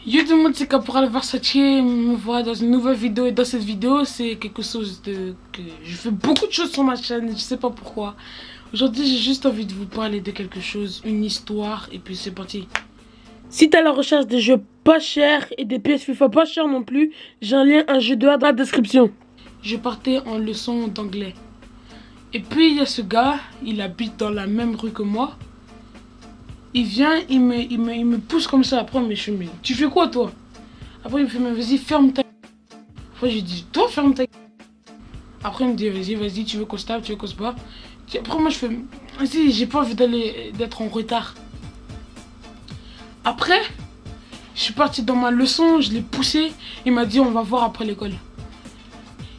Yo tout le monde, c'est Caporal Versace, me voit dans une nouvelle vidéo et dans cette vidéo c'est quelque chose que je fais beaucoup de choses sur ma chaîne, je sais pas pourquoi. Aujourd'hui j'ai juste envie de vous parler de quelque chose, une histoire et puis c'est parti. Si t'es à la recherche des jeux pas chers et des pièces FIFA pas chères non plus, j'ai un lien, un jeu de dans la description. Je partais en leçon d'anglais. Et puis il y a ce gars, il habite dans la même rue que moi. Il vient, il me pousse comme ça. Après, mais je me dis, tu fais quoi toi? Après, il me fait, mais vas-y, ferme ta. Après, je dis, toi, ferme ta. Après, il me dit, vas-y, tu veux qu'on se tape, tu veux qu'on se bat. Après, moi, je fais, vas-y, j'ai pas envie d'être en retard. Après, je suis parti dans ma leçon, je l'ai poussé. Il m'a dit, on va voir après l'école.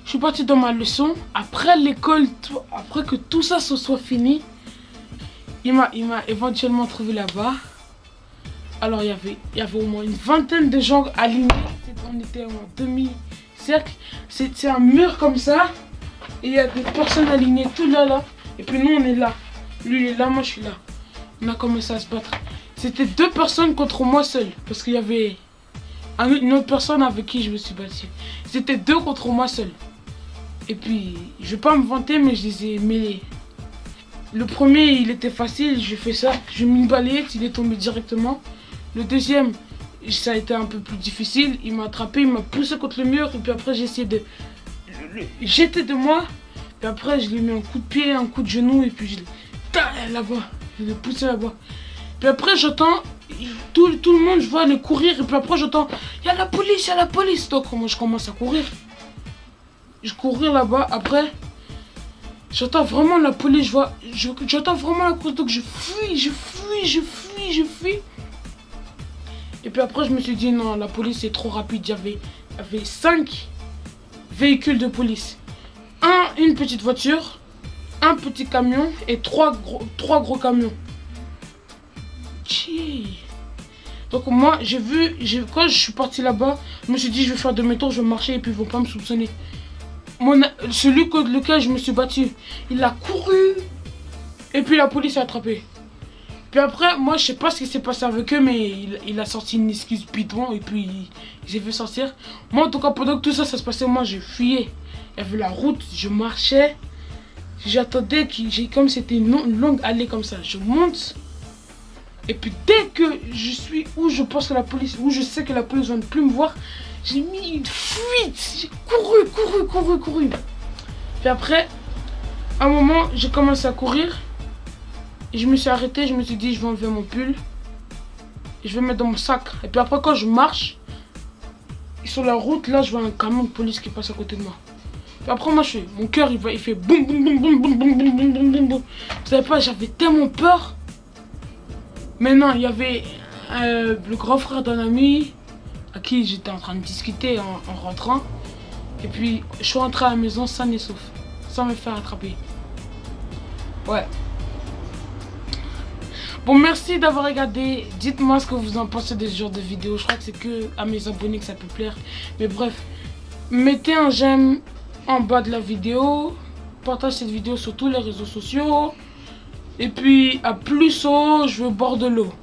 Je suis parti dans ma leçon. Après l'école, après que tout ça se soit fini. Il m'a éventuellement trouvé là-bas. Alors il y avait au moins une vingtaine de gens alignés. On était en demi-cercle. C'est un mur comme ça. Et il y a des personnes alignées tout là. Et puis nous on est là. Lui il est là, moi je suis là. On a commencé à se battre. C'était deux personnes contre moi seul. Parce qu'il y avait une autre personne avec qui je me suis battu. C'était deux contre moi seul. Et puis je vais pas me vanter mais je les ai mêlés. Le premier, il était facile, j'ai fait ça, j'ai mis une balayette, il est tombé directement. Le deuxième, ça a été un peu plus difficile, il m'a attrapé, il m'a poussé contre le mur. Et puis après, j'ai essayé de le jeter de moi. Puis après, je lui ai mis un coup de pied, un coup de genou. Et puis je l'ai là-bas, je l'ai poussé là-bas. Puis après, j'entends tout le monde, je vois aller courir. Et puis après, j'entends, il y a la police, il y a la police. Donc moi, je commence à courir. Je courir là-bas, après... J'entends vraiment la police, j'entends vraiment la police, donc je fuis. Et puis après, je me suis dit, non, la police est trop rapide. Il y avait 5 véhicules de police. Une petite voiture, un petit camion et trois gros camions. Donc moi, quand je suis parti là-bas, je me suis dit, je vais faire demi-tour, je vais marcher et puis ils vont pas me soupçonner. Celui contre lequel je me suis battu, il a couru et puis la police a attrapé. Puis après, moi je sais pas ce qui s'est passé avec eux, mais il a sorti une excuse bidon et puis il s'est fait sortir. Moi en tout cas, pendant que tout ça se passait, moi je fuyais. Il y avait la route, je marchais, j'attendais, comme c'était une longue allée comme ça, je monte. Et puis dès que je suis où je pense que la police, où je sais que la police va ne plus me voir, j'ai mis une fuite, j'ai couru. Puis après, à un moment, j'ai commencé à courir. Et je me suis arrêté, je me suis dit, je vais enlever mon pull. Et je vais mettre dans mon sac. Et puis après, quand je marche, sur la route, là, je vois un camion de police qui passe à côté de moi. Puis après, moi, mon cœur, il fait boum, boum, boum, boum, boum, boum, boum, boum, boum, boum. Vous savez pas, j'avais tellement peur. Mais non, il y avait le grand frère d'un ami à qui j'étais en train de discuter en rentrant. Et puis je suis rentré à la maison sain et sauf, sans me faire attraper. Ouais. Bon, merci d'avoir regardé. Dites-moi ce que vous en pensez de ce genre de vidéo. Je crois que c'est que à mes abonnés que ça peut plaire. Mais bref, mettez un j'aime en bas de la vidéo. Partagez cette vidéo sur tous les réseaux sociaux. Et puis à plus haut, je veux boire de l'eau.